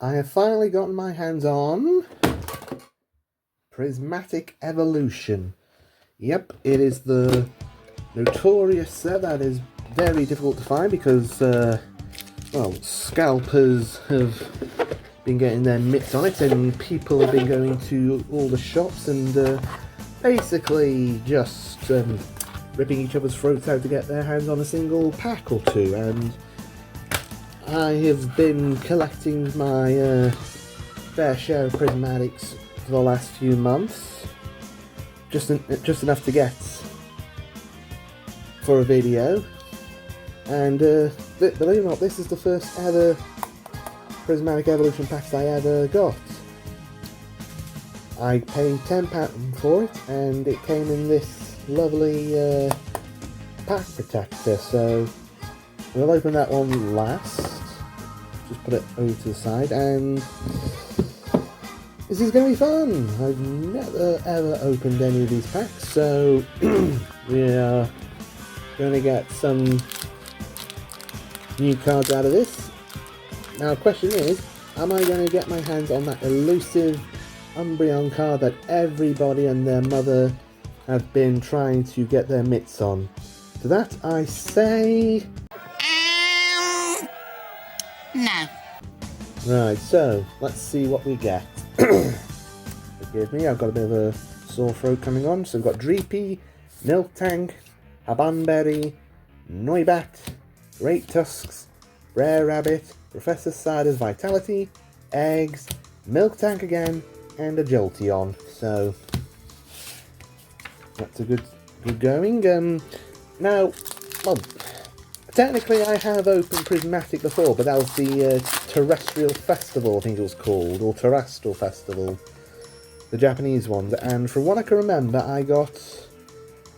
I have finally gotten my hands on Prismatic Evolution. Yep, it is the notorious set that is very difficult to find because, well, scalpers have been getting their mitts on it and people have been going to all the shops and basically just ripping each other's throats out to get their hands on a single pack or two. And I have been collecting my fair share of prismatics for the last few months, just enough to get for a video. And believe it or not, this is the first ever Prismatic Evolution packs I ever got. I paid £10 for it, and it came in this lovely pack protector. So we'll open that one last. Just put it over to the side, and this is going to be fun. I've never ever opened any of these packs, so we are going to get some new cards out of this. Now the question is, am I going to get my hands on that elusive Umbreon card that everybody and their mother have been trying to get their mitts on? To that I say... no. Right, so let's see what we get. Forgive me, I've got a bit of a sore throat coming on. So we've got Dreepy, Miltank, Habanberry, Noibat, Great Tusks, Rare Rabbit, Professor Cider's Vitality, Eggs, Miltank again, and a Jolteon. So that's a good going. Now, well, technically I have opened Prismatic before, but that was the Terrestrial Festival, I think it was called, or Terrestrial Festival, the Japanese ones. And from what I can remember, I got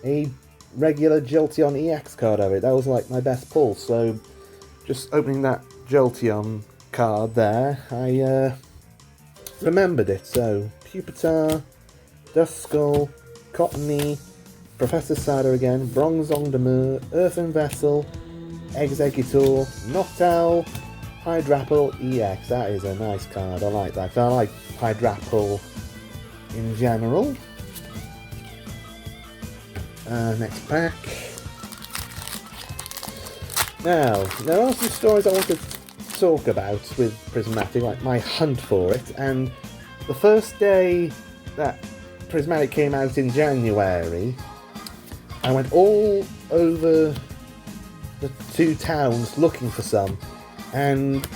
a regular Jolteon EX card of it. That was like my best pull. So just opening that Jolteon card there, I remembered it. So Pupitar, Duskull, Cottony, Professor Cider again, Bronzong Demur, Earthen Vessel, Executor, Noctowl, Hydrapple EX. That is a nice card. I like that. I like Hydrapple in general. Next pack. Now, there are some stories I want to talk about with Prismatic, like my hunt for it. And the first day that Prismatic came out in January, I went all over the two towns looking for some, and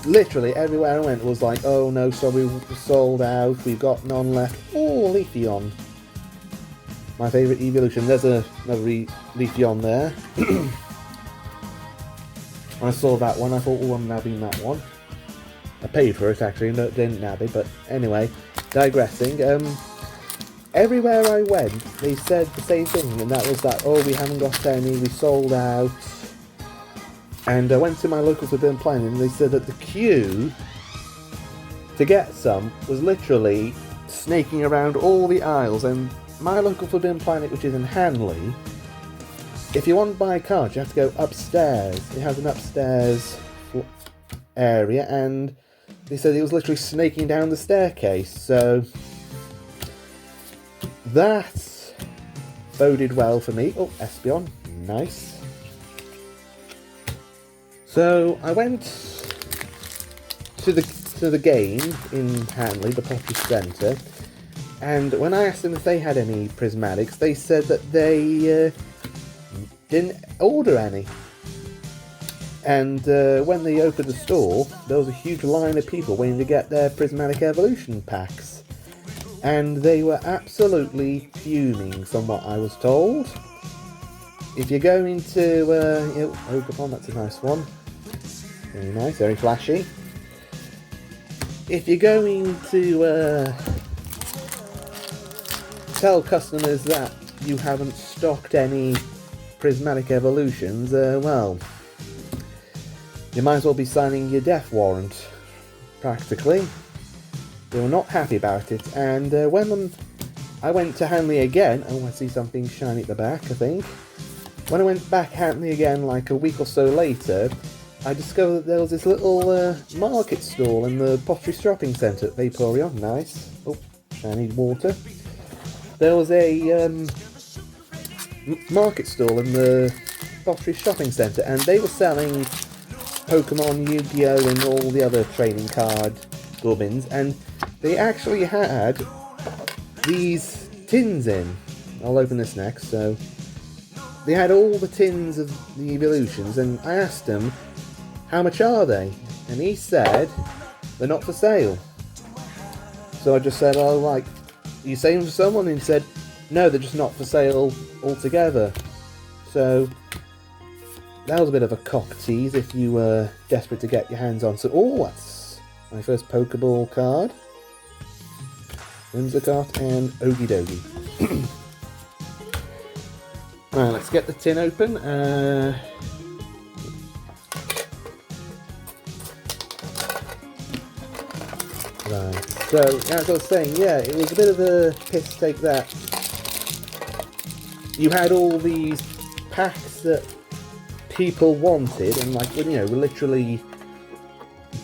literally everywhere I went was like, oh no, sorry, we're sold out, we've got none left. Oh, Leafeon, my favourite evolution. There's another Leafeon there. When I saw that one, I thought, oh, I'm nabbing that one. I paid for it actually, no, didn't nab it, but anyway, digressing. Everywhere I went, they said the same thing, and that was that, oh, we haven't got any, we sold out. And I went to my local Forbidden Planet, and they said that the queue to get some was literally snaking around all the aisles. And my local Forbidden Planet, which is in Hanley, if you want to buy cards, you have to go upstairs. It has an upstairs area, and they said it was literally snaking down the staircase. So that boded well for me. Oh, Espeon, nice. So I went to the game in Hanley, the Poppy Centre, and when I asked them if they had any prismatics, they said that they didn't order any. And when they opened the store, there was a huge line of people waiting to get their Prismatic Evolution packs. And they were absolutely fuming, from what I was told. If you're going to, Ogerpon, that's a nice one. Very nice, very flashy. If you're going to tell customers that you haven't stocked any Prismatic Evolutions, well, you might as well be signing your death warrant, practically. They were not happy about it, and when I went to Hanley again, oh, I see something shiny at the back, I think. When I went back Hanley again, like a week or so later, I discovered that there was this little market stall in the pottery shopping centre at Vaporeon. Nice. Oh, I need water. There was a market stall in the pottery shopping centre, and they were selling Pokemon, Yu-Gi-Oh! And all the other trading card gubbins, and they actually had these tins in. I'll open this next. So they had all the tins of the evolutions, and I asked him, how much are they? And he said, they're not for sale. So I just said, oh, like, are you saying for someone? And he said, no, they're just not for sale altogether. So that was a bit of a cock tease if you were desperate to get your hands on. So, oh, that's my first Pokeball card. Whimsicott and Okie Dokie. Right, let's get the tin open. Right, so as I was saying, yeah, it was a bit of a piss take that you had all these packs that people wanted, and like, you know, were literally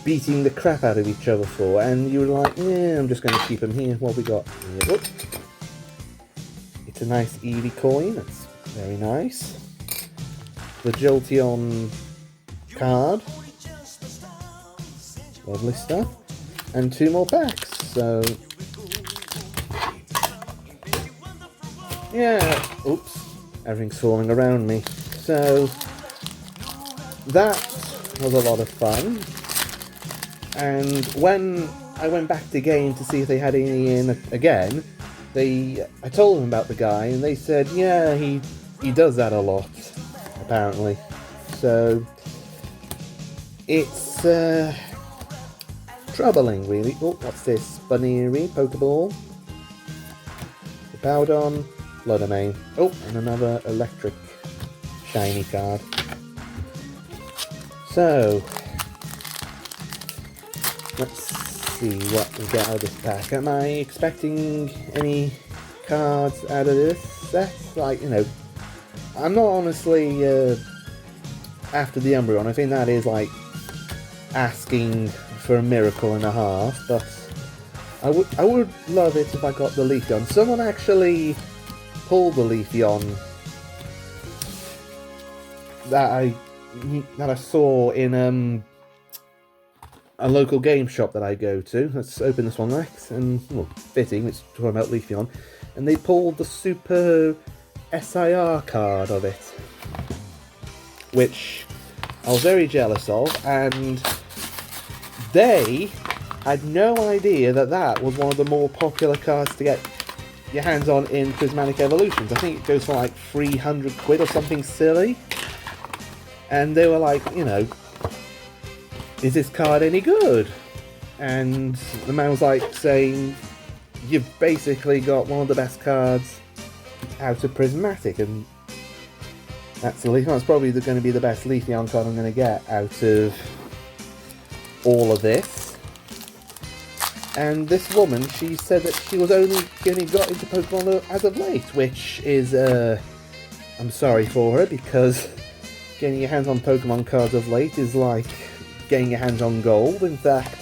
beating the crap out of each other for, and you were like, yeah, I'm just going to keep them here. What we got here? Whoop. It's a nice Eevee coin. That's very nice. The Jolteon card. Lovely stuff. And 2 more packs. So yeah. Oops. Everything's falling around me. So that was a lot of fun. And when I went back to game to see if they had any in again, I told them about the guy, and they said, yeah, he does that a lot, apparently. So it's troubling, really. Oh, what's this? Bunnery, Pokeball, Powdon, Bloodamane. Oh, and another electric shiny card. So let's see what we get out of this pack. Am I expecting any cards out of this set? Like, you know, I'm not honestly after the Umbreon. I think that is like asking for a miracle and a half, but I would love it if I got the Leafeon. Someone actually pulled the Leafeon that I saw in a local game shop that I go to. Let's open this one next, and well, fitting, it's talking about Leafeon, and they pulled the Super SIR card of it, which I was very jealous of, and they had no idea that that was one of the more popular cards to get your hands on in Prismatic Evolutions. I think it goes for like 300 quid or something silly, and they were like, you know, is this card any good? And the man was like saying, you've basically got one of the best cards out of Prismatic, and that's the Leafeon. It's probably going to be the best Leafeon card I'm going to get out of all of this. And this woman, she said that she was only got into Pokemon as of late, which is, I'm sorry for her, because getting your hands on Pokemon cards of late is like getting your hands on gold. In fact,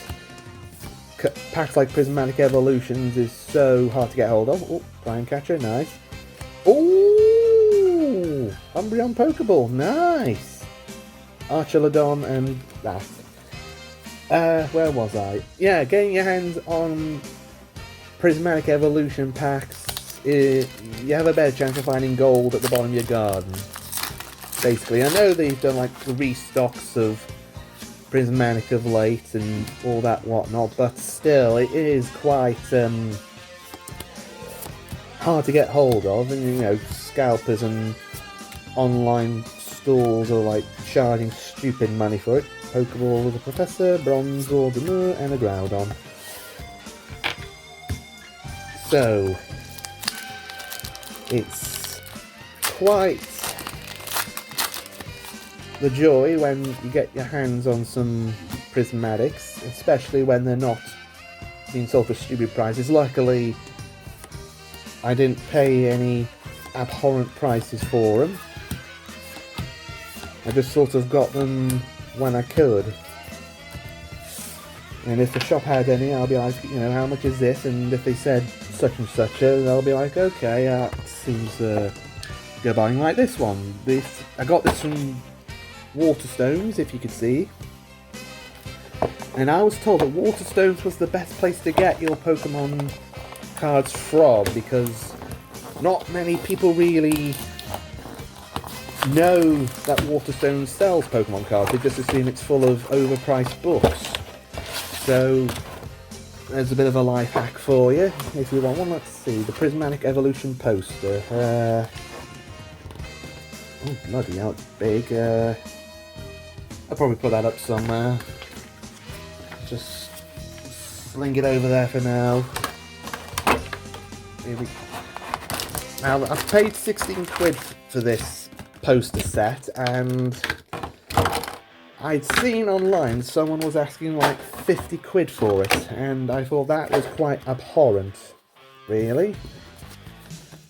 packs like Prismatic Evolutions is so hard to get hold of. Oh, Flying Catcher, nice. Oh, Umbreon Pokeball, nice. Archelodon and that. Where was I? Yeah, getting your hands on Prismatic Evolution packs, you have a better chance of finding gold at the bottom of your garden. Basically, I know they've done like restocks of Prismatic of late and all that whatnot, but still, it is quite hard to get hold of, and you know, scalpers and online stores are like charging stupid money for it. Pokeball with a Professor, Bronzor, Demure, and a Groudon. So it's quite the joy when you get your hands on some Prismatics, especially when they're not being sold for stupid prices. Luckily, I didn't pay any abhorrent prices for them. I just sort of got them when I could. And if the shop had any, I'll be like, you know, how much is this? And if they said such and such, I'll be like, okay, seems go buying like this one. I got this from Waterstones, if you could see. And I was told that Waterstones was the best place to get your Pokemon cards from, because not many people really know that Waterstones sells Pokemon cards. They just assume it's full of overpriced books. So there's a bit of a life hack for you if you want one. Let's see, the Prismatic Evolution poster. Oh bloody hell, it's big. I'll probably put that up somewhere. Just sling it over there for now. Here we go. Now I've paid 16 quid for this poster set, and I'd seen online someone was asking like 50 quid for it, and I thought that was quite abhorrent, really.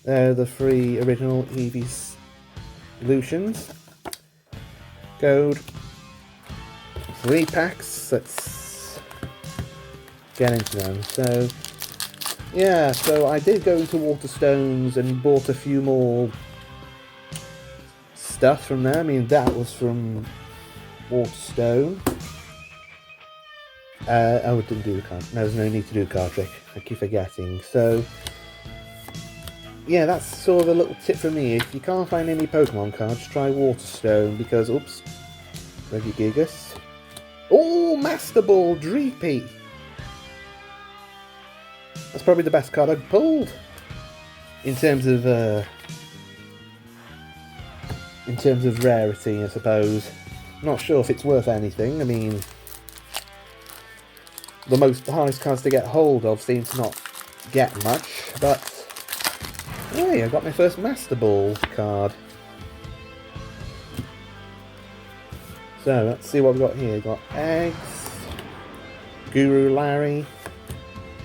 They're the 3 original Eevee solutions. Code 3 packs. Let's get into them. So yeah, so I did go into Waterstones and bought a few more stuff from there. I mean, that was from Waterstone. Oh, it didn't do the card. No, there's no need to do a card trick. I keep forgetting. So yeah, that's sort of a little tip for me. If you can't find any Pokemon cards, try Waterstone, because, oops, Regigigas. Oh, Master Ball Dreepy. That's probably the best card I've pulled in terms of rarity, I suppose. Not sure if it's worth anything. I mean, the highest cards to get hold of seem to not get much, but hey, I got my first Master Ball card. So let's see what we've got here. We've got Eggs, Guru Larry,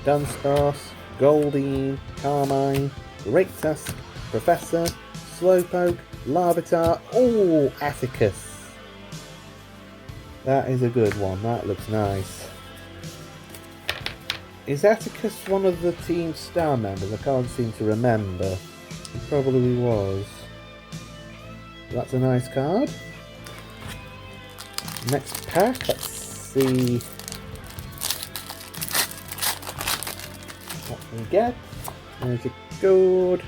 Dunsparce, Goldeen, Carmine, Great Tusk, Professor, Slowpoke, Larvitar. Oh, Atticus. That is a good one. That looks nice. Is Atticus one of the Team Star members? I can't seem to remember. He probably was. That's a nice card. Next pack, let's see what we get. There's a code.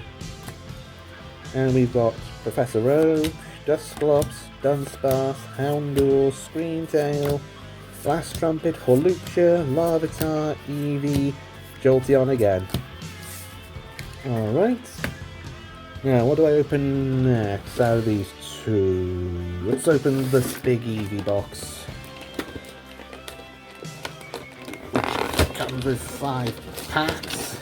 And we've got Professor Rogue, Dusclops, Dunsparce, Houndour, Screamtail, Blast Trumpet, Hawlucha, Larvitar, Eevee, Jolteon again. Alright. Now, what do I open next out of these two? Let's open this big Eevee box, which comes with 5 packs.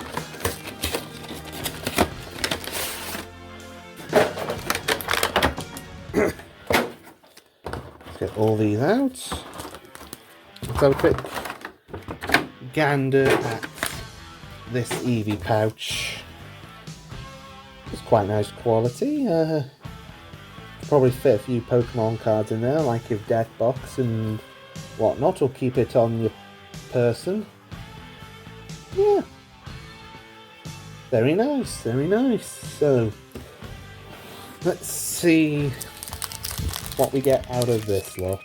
Let's get all these out. Let's have a quick gander at this Eevee pouch. It's quite nice quality. Probably fit a few Pokemon cards in there, like your deck box and whatnot, or keep it on your person. Yeah. Very nice, very nice. So, let's see what we get out of this lot.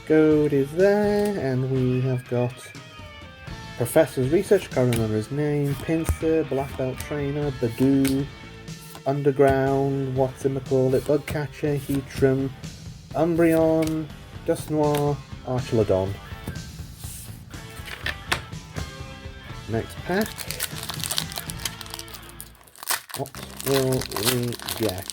Code is there, and we have got Professor's Research, can't remember his name, Pinsir, Black Belt Trainer, Badoo, Underground, whatchamacallit, Bugcatcher, Heatran, Umbreon, Dusknoir, Archelodon. Next pack. What will we get?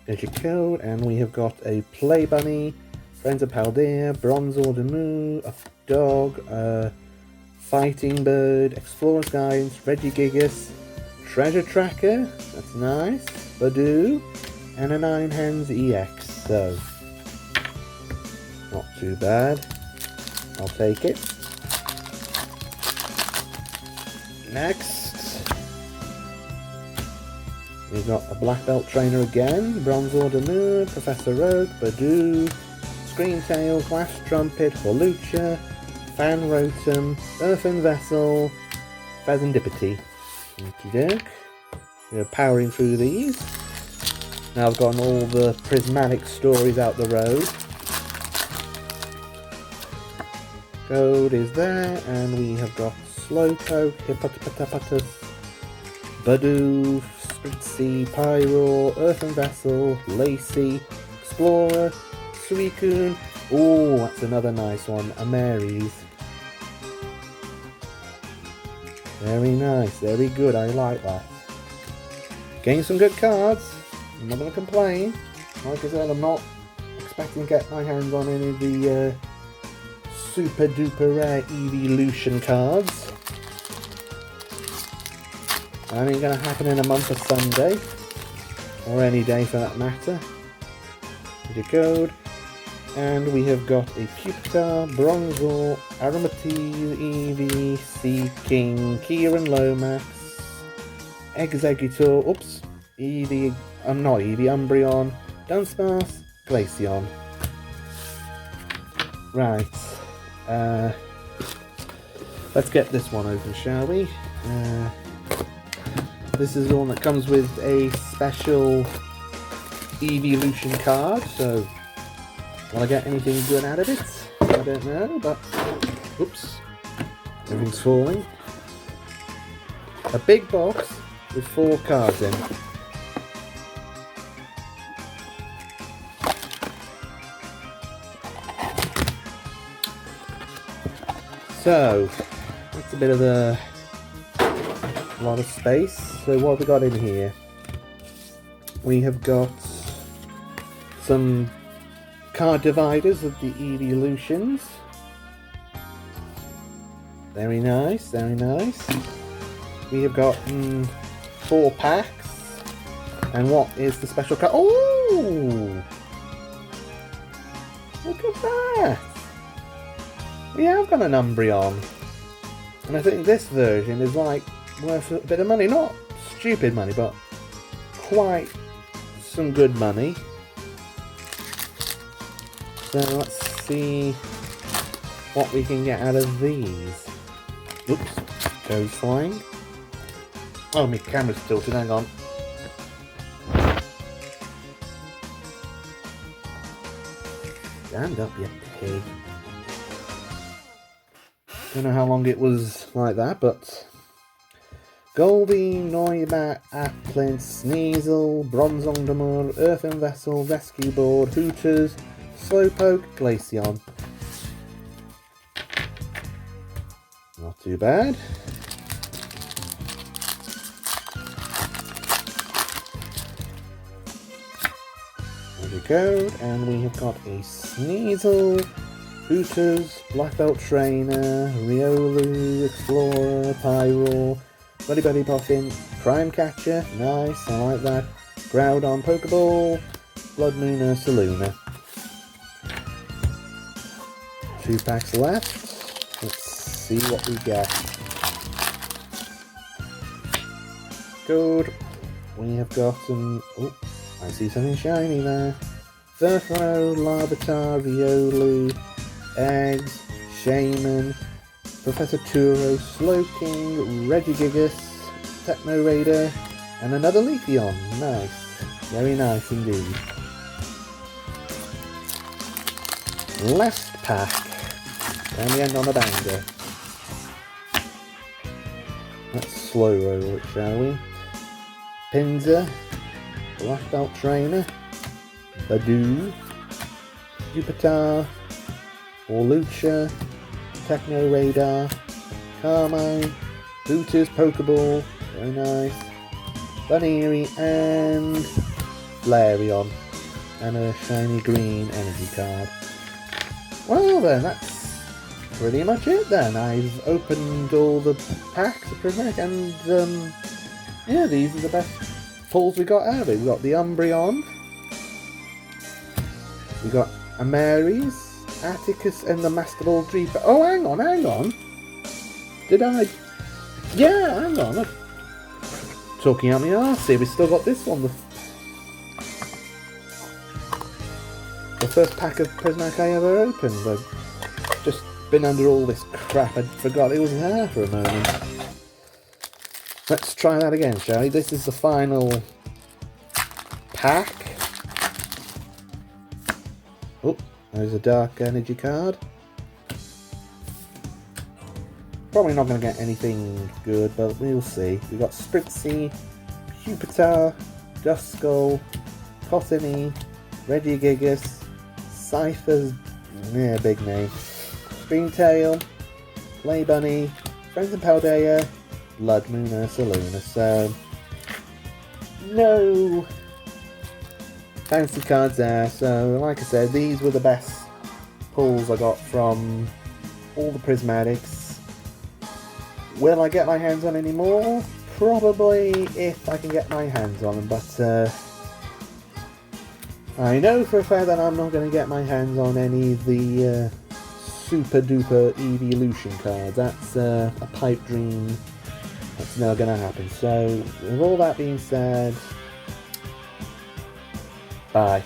There's your code, and we have got a Play Bunny, Friends of Paldea, Bronzor Demu, a dog, a Fighting Bird, Explorer's Guidance, Regigigas, Treasure Tracker, that's nice, Badoo, and a 9 Hands EX, so not too bad. I'll take it. Next, We've got a Black Belt Trainer again, Bronzor Demure, Professor Rogue, Badoo, Screamtail, Glass Trumpet, Hawlucha, Fan Rotom, Earthen Vessel, Phasandipity. Okey-doke. We're powering through these. Now I've gotten all the Prismatic stories out the road. Code is there, and we have got Slowpoke, Hippotatapatus, Badoo, Spritzy, Pyroar, Earthen Vessel, Lacey, Explorer, Suicune. Oh, that's another nice one. Amaris. Very nice, very good. I like that. Getting some good cards. I'm not going to complain. Like I said, I'm not expecting to get my hands on any of the super duper rare evolution cards. That ain't going to happen in a month of Sunday, or any day for that matter. Here's your code. And we have got a Pupitar, Bronzor, Aromatisse, Eevee, Seaking, Kieran Lomax, Exeggutor, oops, Eevee, not Eevee, Umbreon, Dunsparce, Glaceon. Right, let's get this one open, shall we? This is the one that comes with a special evolution card, so will I get anything good out of it? I don't know, but oops, everything's falling. A big box with 4 cards in. So that's a bit of a lot of space. So what have we got in here? We have got some card dividers of the evolutions. Very nice, very nice. We have got 4 packs. And what is the special card? Oh! Look at that! We have got an Umbreon. And I think this version is like worth a bit of money. Not stupid money, but quite some good money. So let's see what we can get out of these. Oops, goes flying. Oh, my camera's tilted, hang on. Stand up, you pig. Don't know how long it was like that, but Goldie, Noibat, Applin, Sneasel, Bronzongdemur, Earthen Vessel, Rescue Board, Hooters, Slowpoke, Glaceon. Not too bad. There we go, and we have got a Sneasel, Hooters, Black Belt Trainer, Riolu, Explorer, Pyroar, Buddy Buddy Poffin, Prime Catcher, nice, I like that, Groudon, Pokeball, Blood Moon, Ursaluna. 2 packs left. Let's see what we get. Good. We have got some. Oh, I see something shiny there. Furfro, Larvitar, Riolu, Eggs, Shaman, Professor Turo, Slowking, Regigigas, Techno Raider, and another Leafeon. Nice. Very nice indeed. Last pack. And we end on a banger. Let's slow roll it, shall we? Pinsir, Black Belt Trainer, Badoo, Pupitar, Hawlucha, Techno Radar, Carmine, Hooters Pokeball, very nice, Buneary, and Flareon, and a shiny green energy card. Well then, that's pretty much it then. I've opened all the packs of Prismatic, and yeah, these are the best pulls we got out of it. We got the Umbreon, we got Amaris, Atticus, and the Master Ball Dreeper. Oh, hang on. Did I? Yeah, hang on. Talking out my arse here, we still got this one. The first pack of Prismatic I ever opened. I've just been under all this crap, I forgot it was there for a moment. Let's try that again, shall we? This is the final pack. Oh, there's a Dark Energy card. Probably not going to get anything good, but we'll see. We've got Spritzy, Pupitar, Duskull, Cottony, Regigigas, Cypher's, yeah, big name, Springtail, Play Bunny, Friends and Paldea, Blood Moon, Ursaluna. So, no fancy cards there. So, like I said, these were the best pulls I got from all the Prismatics. Will I get my hands on any more? Probably, if I can get my hands on them, but I know for a fact that I'm not going to get my hands on any of the super duper evolution cards. That's a pipe dream. That's never going to happen. So, with all that being said, bye.